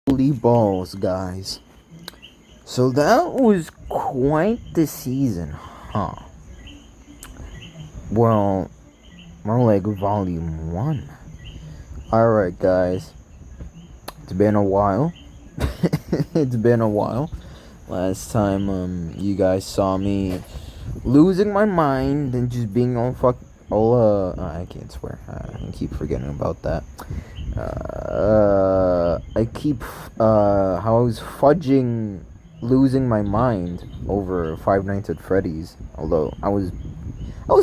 Holy balls, guys. So that was quite the season, huh? Well, more like volume 1. Alright, guys. It's been a while. It's been a while. Last time, you guys saw me losing my mind and just being I can't swear. I keep forgetting about that. How I was fudging losing my mind over Five Nights at Freddy's. Although I was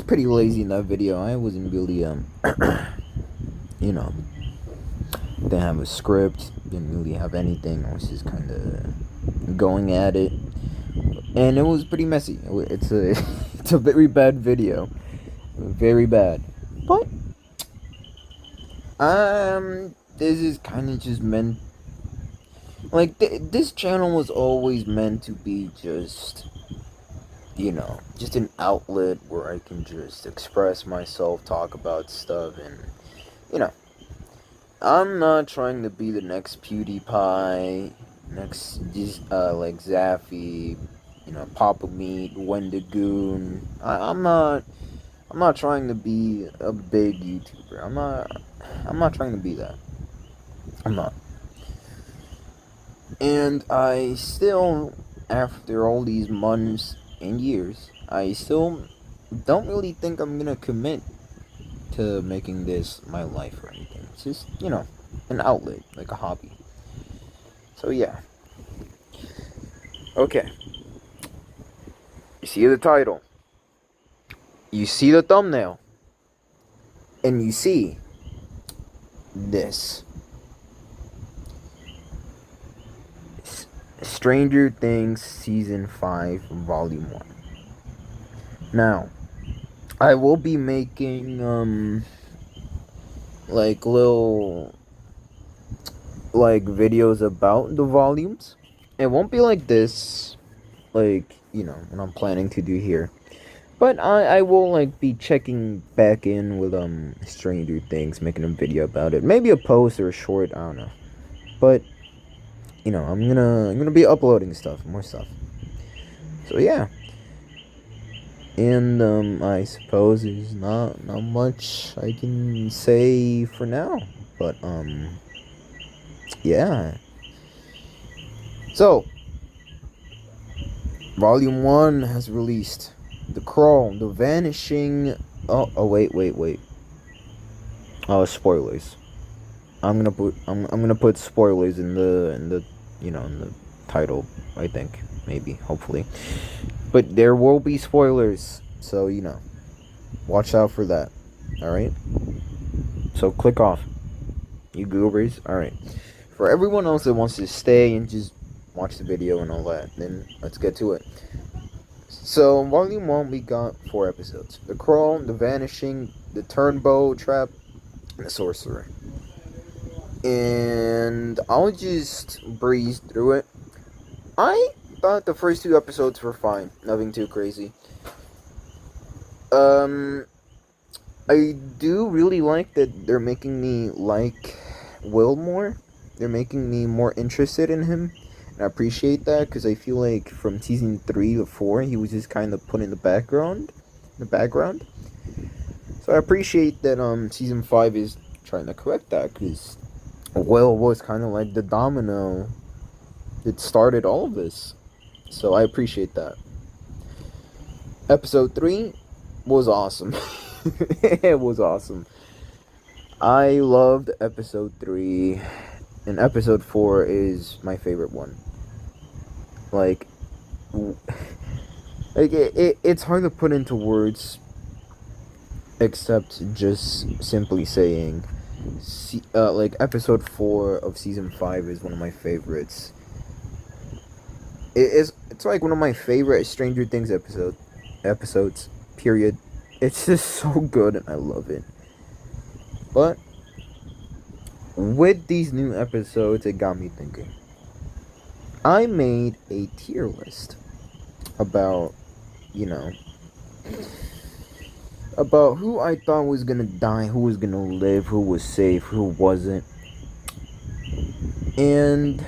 pretty lazy in that video. I wasn't really you know, didn't have a script, didn't really have anything. I was just kind of going at it, and it was pretty messy. It's a it's a very bad video, very bad. But this is kind of just meant like this channel was always meant to be just just an outlet where I can just express myself, talk about stuff, and you know, I'm not trying to be the next PewDiePie, next like Zaffy, Papa Meat, Wendigoon. I'm not trying to be a big YouTuber. I'm not trying to be that. I'm not. And I still, after all these months and years, I still don't really think I'm gonna commit to making this my life or anything. It's just, an outlet, like a hobby. So yeah. Okay. You see the title. You see the thumbnail. And you see this. Stranger Things Season 5 Volume 1. Now, I will be making like little videos about the volumes. It won't be like this, what I'm planning to do here. But I will be checking back in with Stranger Things, making a video about it. Maybe a post or a short, I don't know. But I'm gonna be uploading stuff, more stuff. So yeah. And I suppose there's not much I can say for now. But yeah. So Volume 1 has released. The Crawl, The Vanishing. Oh wait. Oh, spoilers. I'm gonna put spoilers in the in the title, I think. Maybe, hopefully. But there will be spoilers, so watch out for that. Alright? So click off. You goobers. Alright. For everyone else that wants to stay and just watch the video and all that, then let's get to it. So, Volume 1, we got 4 episodes. The Crawl, The Vanishing, The Turnbow Trap, and The Sorcerer. And I'll just breeze through it. I thought the first 2 episodes were fine. Nothing too crazy. I do really like that they're making me like Will more. They're making me more interested in him. And I appreciate that because I feel like from season 3 to 4, he was just kind of put in the background. So I appreciate that season 5 is trying to correct that because Will was kind of like the domino that started all of this. So I appreciate that. Episode 3 was awesome. It was awesome. I loved episode 3, and episode 4 is my favorite one. It's hard to put into words, except just simply saying, episode 4 of season 5 is one of my favorites. It's like one of my favorite Stranger Things episodes. Period. It's just so good and I love it. But with these new episodes, it got me thinking. I made a tier list about about who I thought was gonna die, who was gonna live, who was safe, who wasn't. And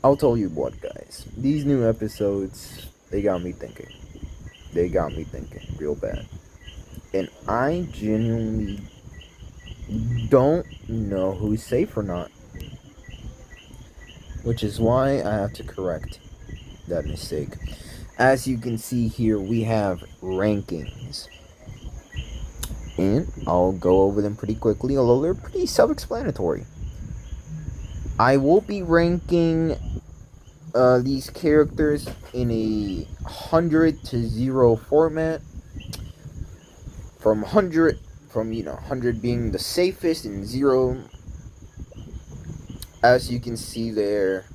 I'll tell you what, guys. These new episodes, they got me thinking. They got me thinking real bad. And I genuinely don't know who's safe or not. Which is why I have to correct that mistake. As you can see here, we have rankings. And I'll go over them pretty quickly, although they're pretty self-explanatory. I will be ranking these characters in a 100 to 0 format. From 100 being the safest and 0, as you can see there,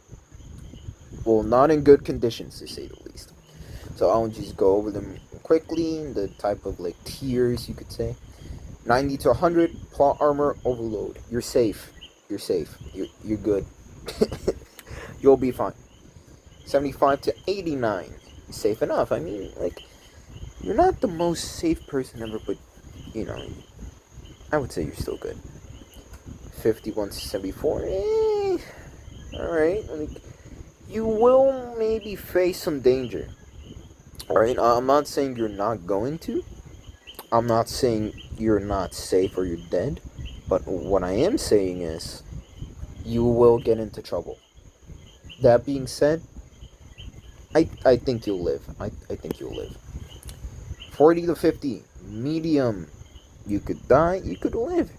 well, not in good conditions to say the least. So I'll just go over them quickly, the type of like tiers you could say. 90 to 100, plot armor overload. You're safe. You're safe. You're good. You'll be fine. 75 to 89, safe enough. I mean, like, you're not the most safe person ever, but, you know, I would say you're still good. 51 to 74, alright. Like, you will maybe face some danger. Alright, I'm not saying you're not going to. I'm not saying you're not safe or you're dead. But what I am saying is, you will get into trouble. That being said, I think you'll live. I think you'll live. 40 to 50, medium. You could die, you could live.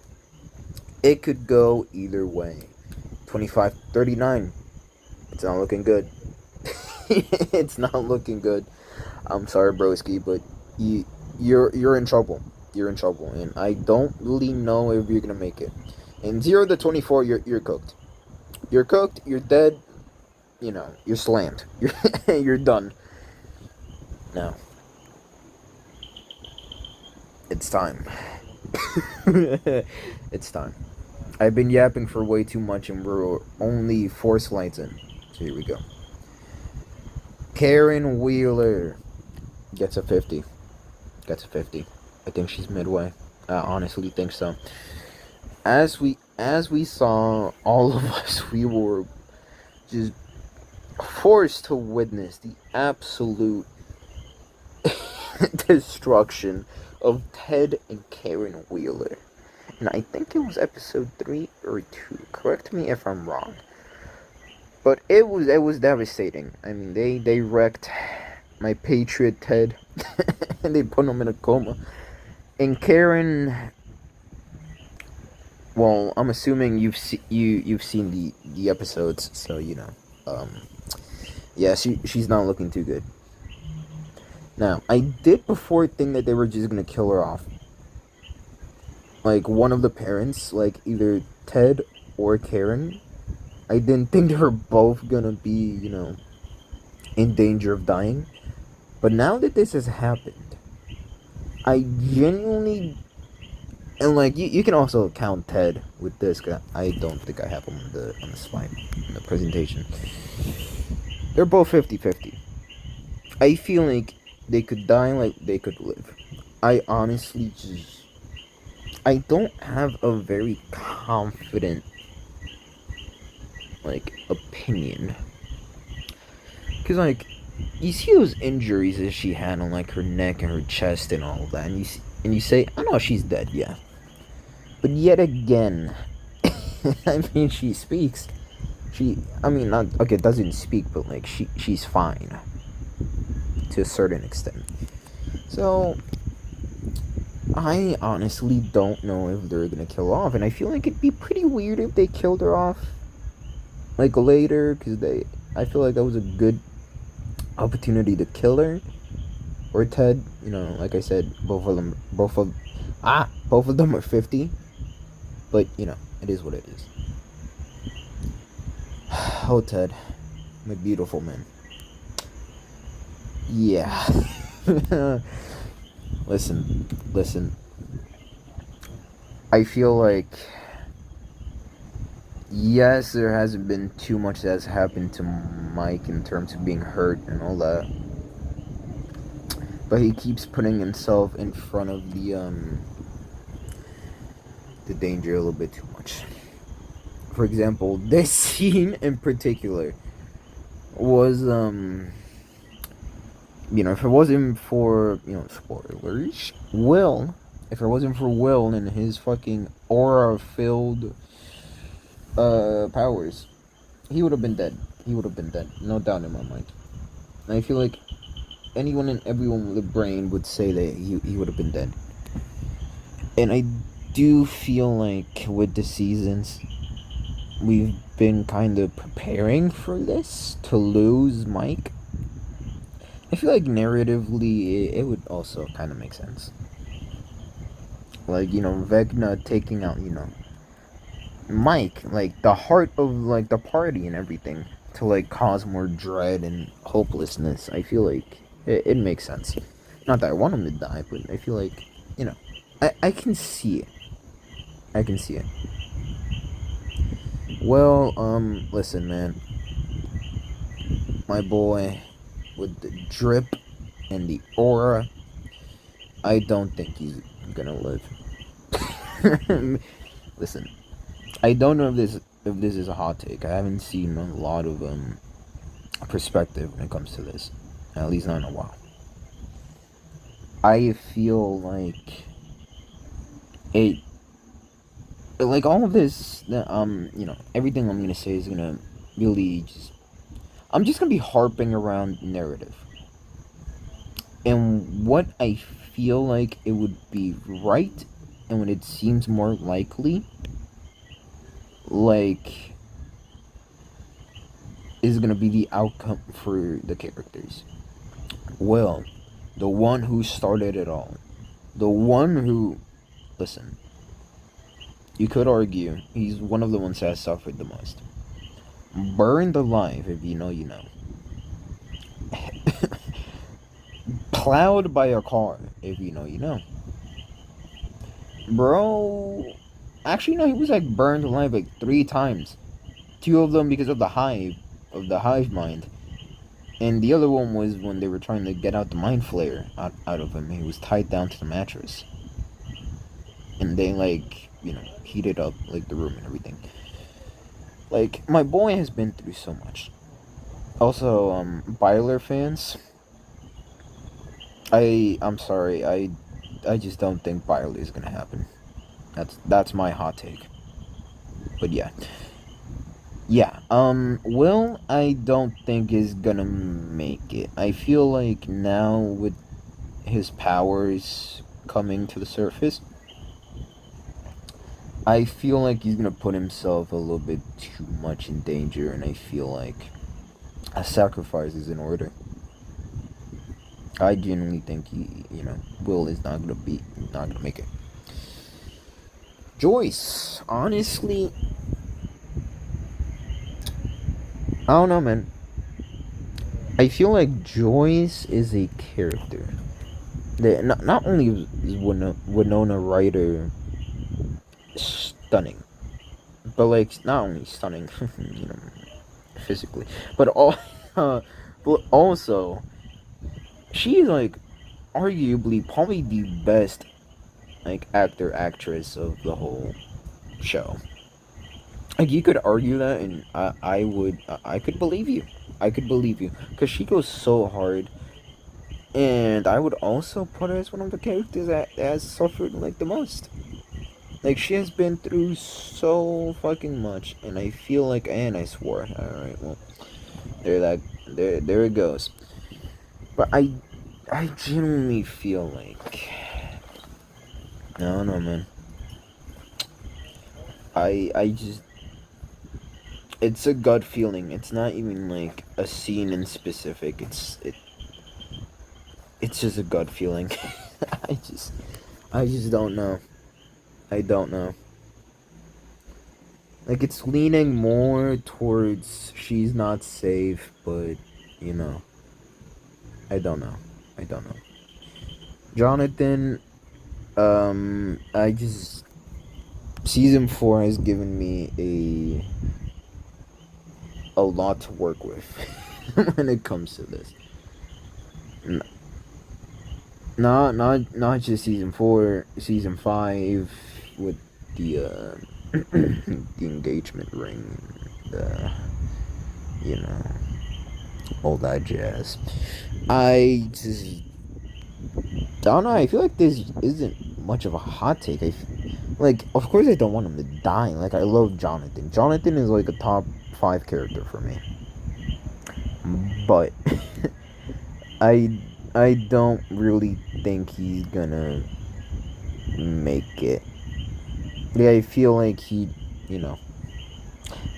It could go either way. 25 to 39, it's not looking good. It's not looking good. I'm sorry, broski, but you're in trouble. You're in trouble, and I don't really know if you're gonna make it. And 0 to 24, you're cooked. You're cooked. You're dead. You know, you're slammed. You're done. Now, it's time. It's time. I've been yapping for way too much, and we're only 4 slides in. So here we go. Karen Wheeler gets a 50. Gets a 50. I think she's midway. I honestly think so. As we saw, all of us, we were just forced to witness the absolute destruction of Ted and Karen Wheeler. And I think it was episode 3 or 2. Correct me if I'm wrong. But it was devastating. I mean, they wrecked my patriot Ted and they put him in a coma. And Karen, well, I'm assuming you've seen the episodes, so you know. Yeah, she's not looking too good. Now, I did before think that they were just gonna kill her off. Like, one of the parents, like either Ted or Karen. I didn't think they were both gonna be, you know, in danger of dying. But now that this has happened, I genuinely, and like you can also count Ted with this. Cause I don't think I have him on the slide in the presentation. They're both 50-50. I feel like they could die like they could live. I honestly just, I don't have a very confident like opinion, because like you see those injuries that she had on like her neck and her chest and all that, and you say, I know she's dead, yeah, but yet again, I mean, she speaks, I mean, not okay, doesn't speak, but like she's fine to a certain extent. So I honestly don't know if they're gonna kill her off, and I feel like it'd be pretty weird if they killed her off like later, because I feel like that was a good opportunity to kill her or Ted. You know, like I said, both of them are 50, but you know, it is what it is. Oh, Ted, my beautiful man. Yeah. listen, I feel like, yes, there hasn't been too much that's happened to Mike in terms of being hurt and all that, but he keeps putting himself in front of the danger a little bit too much. for example, this scene in particular was if it wasn't for, spoilers, Will, if it wasn't for Will and his fucking aura filled powers, he would have been dead. He would have been dead, no doubt in my mind. And I feel like anyone and everyone with a brain would say that he would have been dead. And I do feel like with the seasons, we've been kind of preparing for this to lose Mike. I feel like narratively, it would also kind of make sense. Like, Vecna taking out, Mike, like the heart of like the party and everything, to like cause more dread and hopelessness. I feel like it makes sense. Not that I want him to die, but I feel like, I can see it. I can see it. Well, listen, man. My boy, with the drip and the aura, I don't think he's gonna live. Listen, I don't know if this is a hot take. I haven't seen a lot of perspective when it comes to this, at least not in a while. I feel like it, like all of this, everything I'm gonna say is gonna really just, I'm just gonna be harping around narrative and what I feel like it would be right, and when it seems more likely, like, is gonna be the outcome for the characters. Well, the one who started it all, the one who, listen, you could argue he's one of the ones that has suffered the most. Burned alive, if you know, you know. Plowed by a car, if you know, you know. Bro, actually, no, he was like burned alive like 3 times. 2 of them because of the hive mind. And the other one was when they were trying to get out the mind flare out of him. He was tied down to the mattress. And they, like, heated up, like, the room and everything. Like, my boy has been through so much. Also, Byler fans, I'm sorry, I just don't think Byler is gonna happen. That's my hot take. But yeah. Yeah, Will, I don't think is gonna make it. I feel like now with his powers coming to the surface, I feel like he's gonna put himself a little bit too much in danger, and I feel like a sacrifice is in order. I genuinely think Will is not gonna make it. Joyce, honestly, I don't know, man. I feel like Joyce is a character that not only is Winona Ryder stunning, but like not only stunning, physically, but but also she is like arguably probably the best like actress of the whole show. Like you could argue that, and I could believe you. I could believe you because she goes so hard, and I would also put her as one of the characters that has suffered like the most. Like she has been through so fucking much, and I feel like, and I swore. All right, well, there it goes. But I genuinely feel like, I don't know, man. I just, it's a gut feeling. It's not even like a scene in specific. It's just a gut feeling. I just don't know. I don't know. Like it's leaning more towards she's not safe, but you know, I don't know. I don't know. Jonathan, I just, season 4 has given me a lot to work with when it comes to this. Not just season 4, season 5 with the the engagement ring, the, you know, all that jazz. I just don't know. I feel like this isn't much of a hot take. Like, of course, I don't want him to die. Like, I love Jonathan. Jonathan is like a top 5 character for me. But I I don't really think he's gonna make it. Yeah, I feel like you know,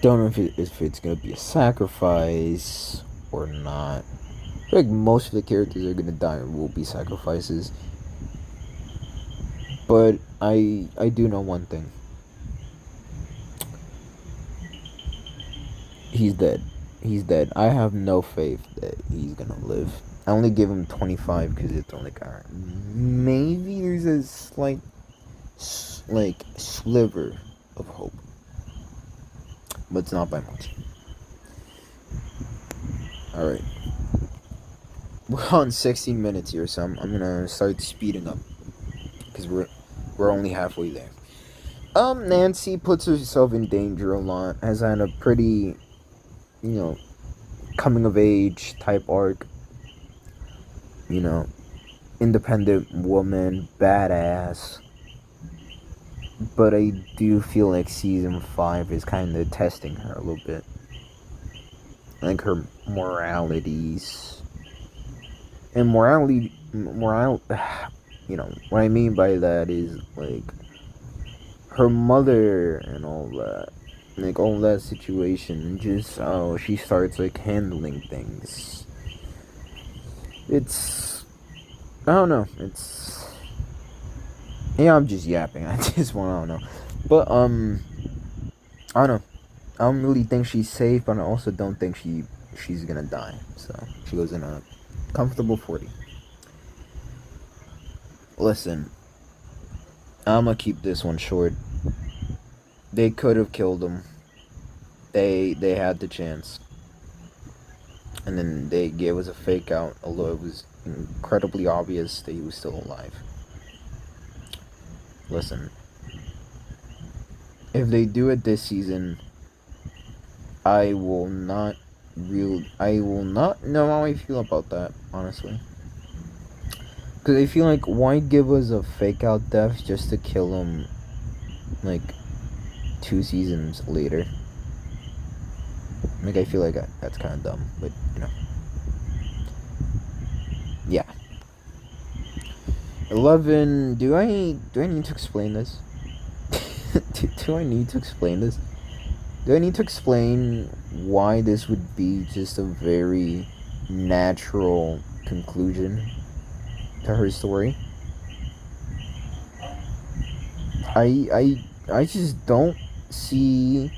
don't know if it's gonna be a sacrifice or not. I feel like most of the characters are gonna die or will be sacrifices. But I do know one thing. He's dead. He's dead. I have no faith that he's gonna live. I only give him 25 because it's only like, maybe there's a slight, like, sliver of hope. But it's not by much. Alright. We're on 16 minutes here, so I'm gonna start speeding up. Because we're only halfway there. Nancy puts herself in danger a lot. Has had a pretty, coming of age type arc. Independent woman, badass. But I do feel like season 5 is kind of testing her a little bit. Like her moralities. And what I mean by that is like her mother and all that. Like all that situation, just how she starts like handling things. I don't know, I'm just yapping. I don't know. But I don't know. I don't really think she's safe, but I also don't think she's gonna die. So she goes in a comfortable 40. Listen, I'm gonna keep this one short. They could have killed him. They had the chance. And then they gave us a fake out, although it was incredibly obvious that he was still alive. Listen, if they do it this season, I will not know how I feel about that, honestly. Because I feel like, why give us a fake out death just to kill him, like, 2 seasons later? Like, I feel like that's kind of dumb, but, yeah. 11, do I need to explain this? do I need to explain this? Do I need to explain why this would be just a very natural conclusion to her story? I just don't see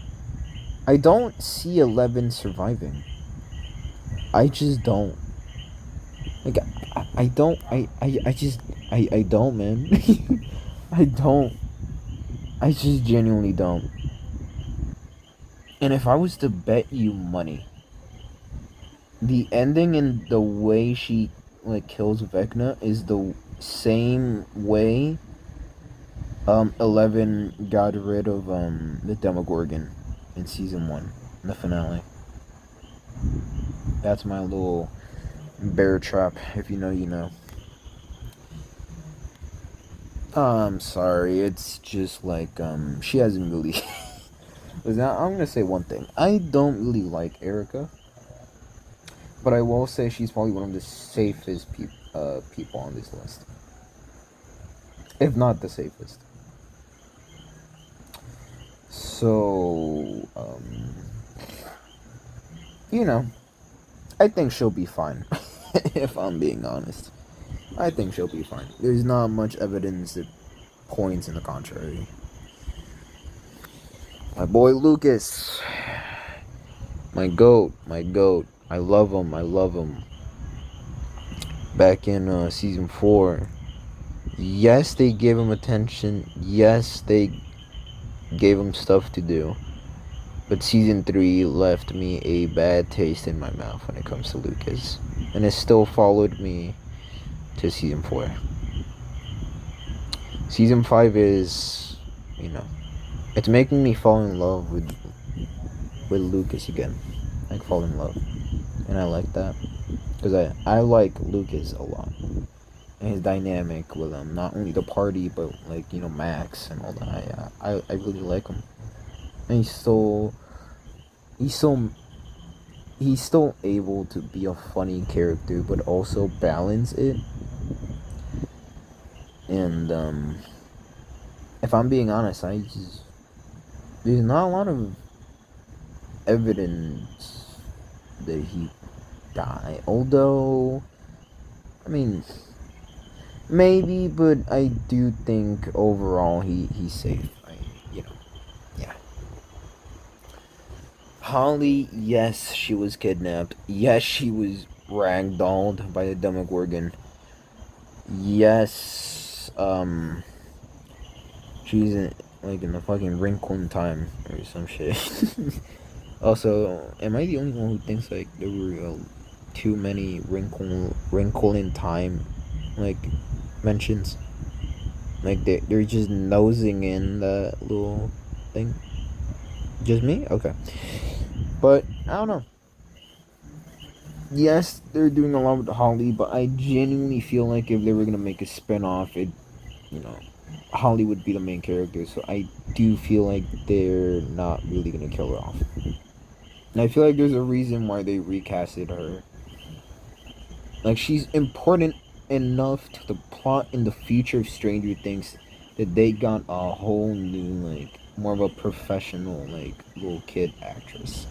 11 surviving. I just don't. Like, I don't, I don't, man. I don't. I just genuinely don't. And if I was to bet you money, the ending and the way she, like, kills Vecna is the same way 11 got rid of the Demogorgon in season 1, in the finale. That's my little bear trap. If you know, you know. I'm sorry. It's just like she hasn't really. Now I'm gonna say one thing. I don't really like Erica, but I will say she's probably one of the safest people on this list, if not the safest. So, I think she'll be fine. If I'm being honest, I think she'll be fine. There's not much evidence that points in the contrary. My boy Lucas, my goat. I love him. Back in season 4, yes, they gave him attention. Yes, they gave him stuff to do. But season 3 left me a bad taste in my mouth when it comes to Lucas. And it still followed me to season 4. Season 5 is, It's making me fall in love with Lucas again. Like fall in love, and I like that because I like Lucas a lot and his dynamic with not only the party but like Max and all that. I really like him, and he's so he's still able to be a funny character but also balance it. And if I'm being honest, there's not a lot of evidence that he died. Although, I mean, maybe, but I do think overall he's safe. Yeah. Holly, yes, she was kidnapped. Yes, she was ragdolled by the Demogorgon. Yes, she's in the fucking wrinkle in time or some shit. Also, am I the only one who thinks like there were too many wrinkle in time like mentions? Like they're just nosing in the little thing. Just me? Okay. But I don't know. Yes, they're doing a lot with Holly, but I genuinely feel like if they were gonna make a spin-off, you know, Holly would be the main character. So I do feel like they're not really gonna kill her off. And I feel like there's a reason why they recasted her. Like she's important enough to the plot in the future of Stranger Things that they got a whole new like more of a professional like little kid actress.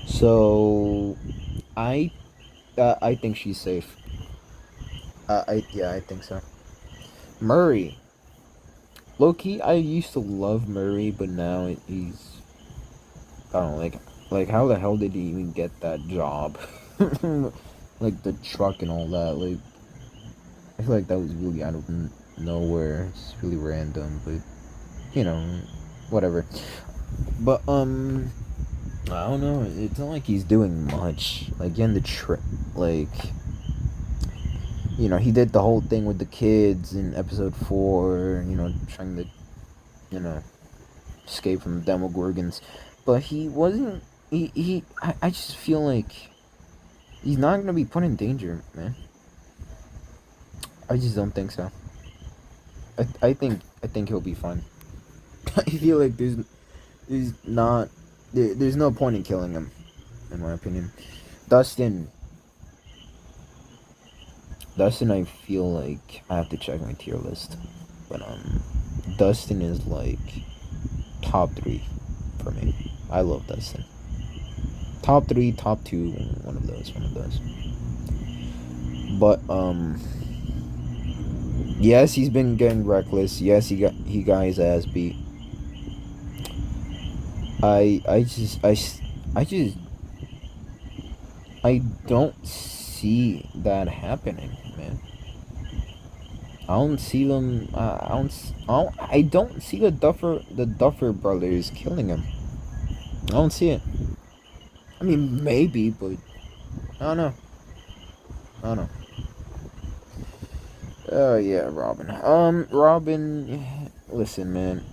So I think she's safe. I think so. Murray, low key, I used to love Murray, but now he's I don't know, like how the hell did he even get that job? Like the truck and all that. Like I feel like that was really out of nowhere. It's really random, but whatever. But I don't know. It's not like he's doing much. Like in the trip, like he did the whole thing with the kids in episode 4. Trying to escape from the Demogorgons, but he wasn't. I just feel like he's not gonna be put in danger, man. I just don't think so. I think he'll be fine. I feel like there's no point in killing him, in my opinion. Dustin, I feel like I have to check my tier list, but Dustin is like top 3 for me. I love Dustin. Top 3, top 2, one of those. But yes, he's been getting reckless. Yes, he got his ass beat. I don't see that happening, man. I don't see them. I don't see the Duffer brothers killing him. I don't see it. I mean, maybe, but I don't know. I don't know. Oh yeah, Robin. Robin. Listen, man.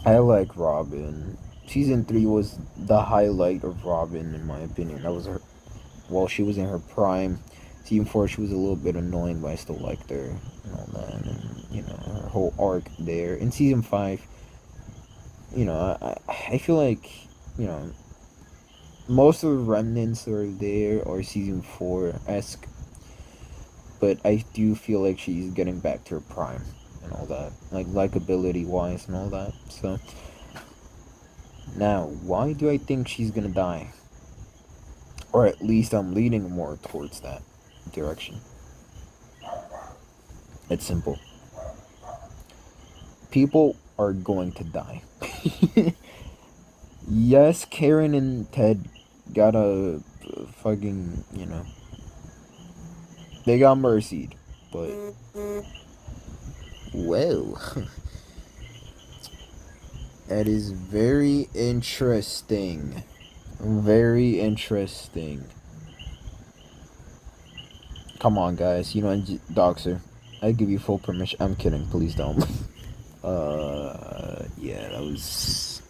I like Robin. Season 3 was the highlight of Robin, in my opinion. That was her. Well, she was in her prime. Season 4, she was a little bit annoying, but I still liked her and all that. And her whole arc there. In season 5, I feel like most of the remnants are there, or season 4 esque. But I do feel like she's getting back to her prime and all that, like likability wise and all that. So now, why do I think she's gonna die? Or at least I'm leaning more towards that direction. It's simple. People are going to die. Yes, Karen and Ted got a fucking, they got mercied, but well, that is very interesting. Very interesting. Come on, guys. Doxer. I give you full permission. I'm kidding. Please don't. Yeah, that was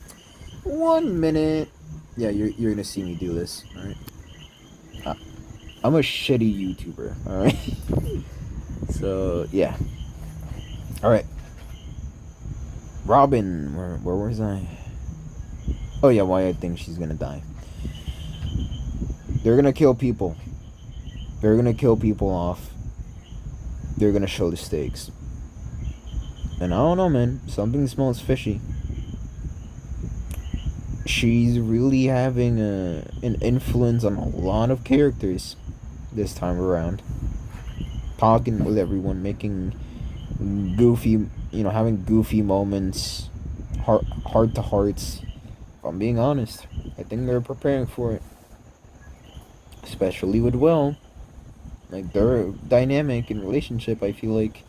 1 minute. Yeah, you're gonna see me do this. All right. Uh, I'm a shitty YouTuber. All right. So yeah. All right. Robin, where was I? Oh yeah, why I think she's gonna die. They're gonna kill people. They're gonna kill people off. They're gonna show the stakes. And I don't know, man. Something smells fishy. She's really having an influence on a lot of characters this time around. Talking with everyone, making goofy, having goofy moments, heart to hearts. If I'm being honest, I think they're preparing for it. Especially with Will. Like, their dynamic and relationship, I feel like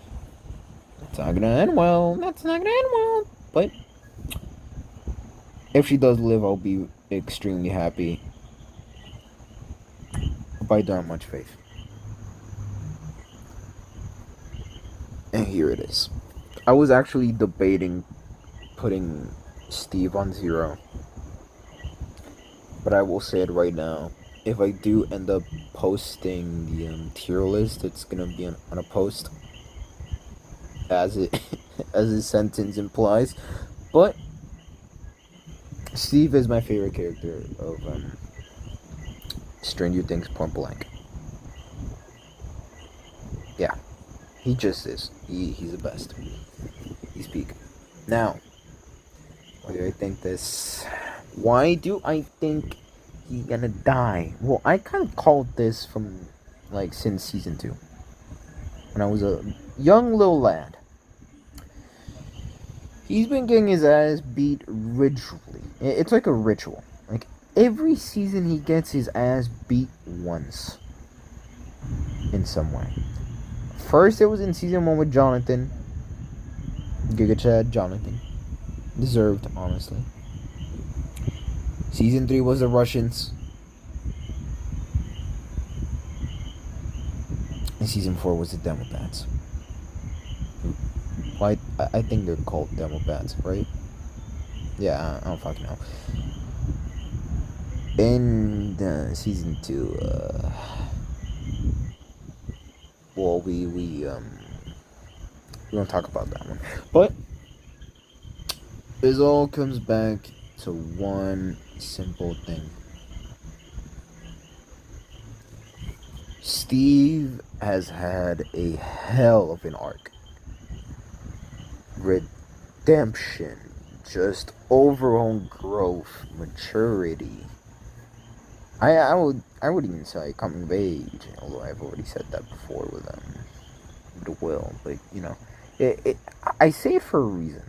it's not gonna end well. That's not gonna end well. But if she does live, I'll be extremely happy. But I don't have much faith. And here it is. I was actually debating putting Steve on 0. But I will say it right now. If I do end up posting the tier list, it's gonna be on a post, as it as the sentence implies. But Steve is my favorite character of Stranger Things Point Blank. Yeah, he just is. He's the best. He's peak. Now, why do I think this? Why do I think he's gonna die? Well, I kind of called this from since season 2, when I was a young little lad. He's been getting his ass beat ritually. It's like a ritual. Like, every season he gets his ass beat once. In some way. First it was in season 1 with Jonathan. Giga Chad, Jonathan. Deserved, honestly. Season 3 was the Russians. And season 4 was the Democrats. Well, I think they're called Democrats, right? Yeah, I don't fucking know. In season 2, well, we don't talk about that one. But it all comes back to one simple thing. Steve has had a hell of an arc. Redemption, just overall growth, maturity. I would even say coming of age, although I've already said that before with the Will, but I say it for a reason.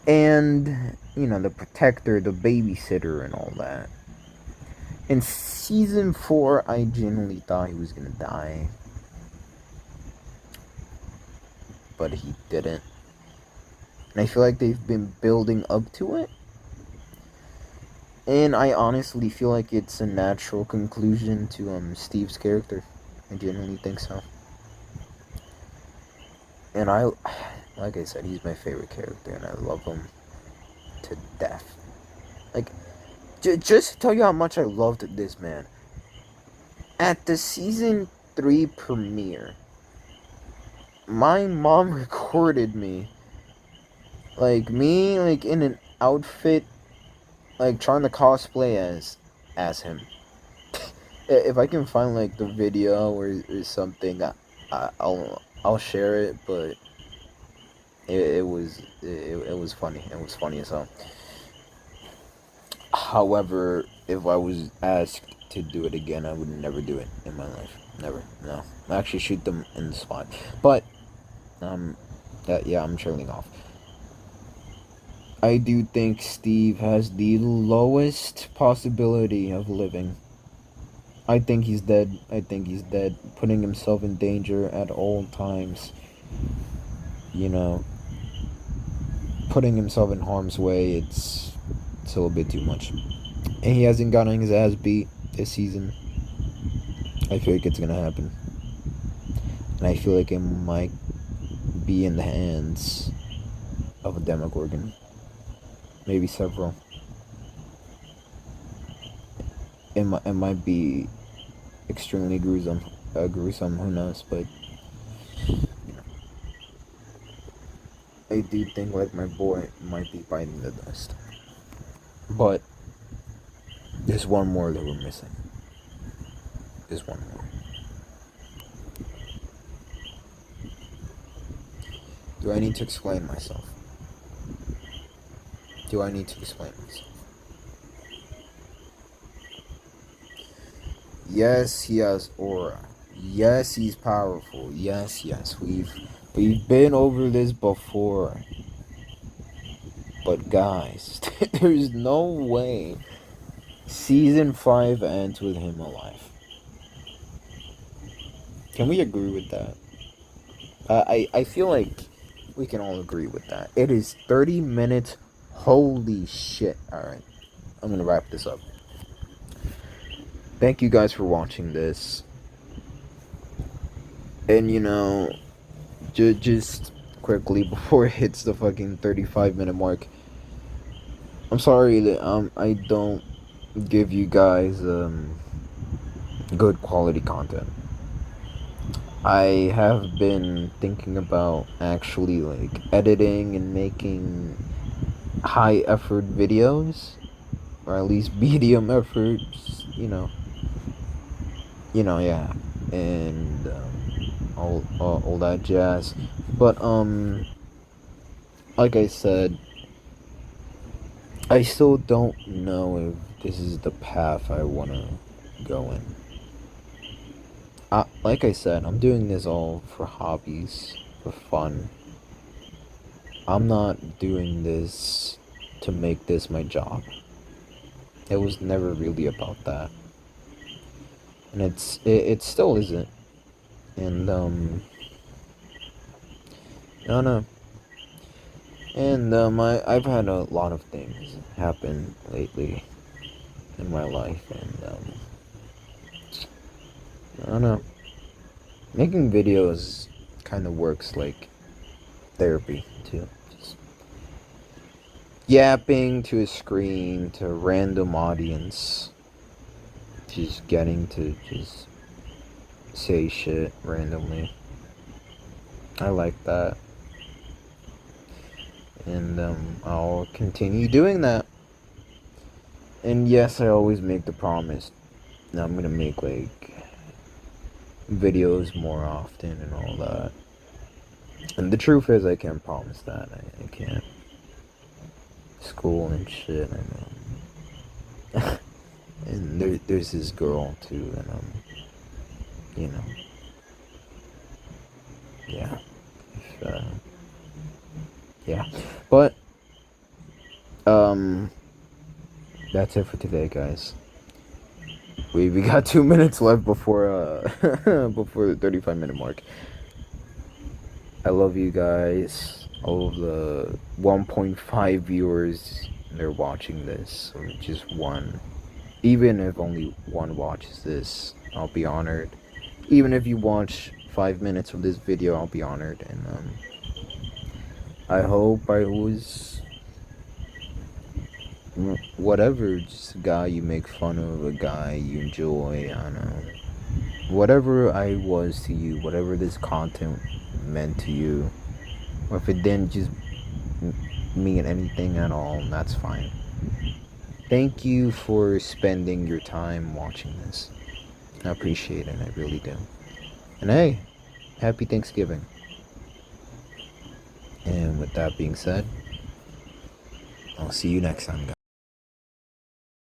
And the protector, the babysitter, and all that. In season 4, I genuinely thought he was gonna die, but he didn't. And I feel like they've been building up to it. And I honestly feel like it's a natural conclusion to Steve's character. I genuinely think so. And like I said, he's my favorite character, and I love him to death. Like, just to tell you how much I loved this man. At the season 3 premiere, my mom recorded me, in an outfit, trying to cosplay as him. If I can find the video or something, I'll share it. But it was funny. It was funny as hell. However, if I was asked to do it again, I would never do it in my life. Never. No. I actually shoot them in the spot. But I'm trailing off. I do think Steve has the lowest possibility of living. I think he's dead. Putting himself in danger at all times. Putting himself in harm's way, it's a little bit too much. And he hasn't gotten his ass beat this season. I feel like it's gonna happen. And I feel like it might be in the hands of a Demogorgon. Maybe several. It might be extremely gruesome, who knows, but I do think like my boy might be biting the dust. But there's one more that we're missing. There's one more. Do I need to explain myself? Do I need to explain myself? Yes, he has aura. Yes, he's powerful. Yes, we've been over this before. But guys, there's no way season 5 ends with him alive. Can we agree with that? I feel like we can all agree with that. It is 30 minutes. Holy shit. Alright, I'm gonna wrap this up. Thank you guys for watching this. And you know, just quickly before it hits the fucking 35-minute mark, I'm sorry that I don't give you guys good quality content. I have been thinking about actually like editing and making high effort videos, or at least medium efforts, yeah, and all that jazz. But like I said, I still don't know if this is the path I wanna go in. Like I said, I'm doing this all for hobbies, for fun. I'm not doing this to make this my job. It was never really about that. And it still isn't. And I don't know. And I've had a lot of things happen lately in my life, and I don't know. Making videos kind of works like therapy too. Just yapping to a screen to a random audience. Just getting to just say shit randomly. I like that. And I'll continue doing that. And yes, I always make the promise that I'm gonna make like videos more often and all that. And the truth is, I can't promise that. I can't. School and shit, and and there's this girl too, and you know, yeah, yeah. But that's it for today, guys. We got 2 minutes left before before the 35-minute mark. I love you guys. All of the 1.5 viewers that are watching this, or just one. Even if only one watches this, I'll be honored. Even if you watch 5 minutes of this video, I'll be honored. And I hope I was whatever, just a guy you make fun of, a guy you enjoy. I don't know. Whatever I was to you, whatever this content meant to you, or if it didn't just mean anything at all, that's fine. Thank you for spending your time watching this. I appreciate it, I really do. And hey, happy Thanksgiving. And with that being said, I'll see you next time, guys.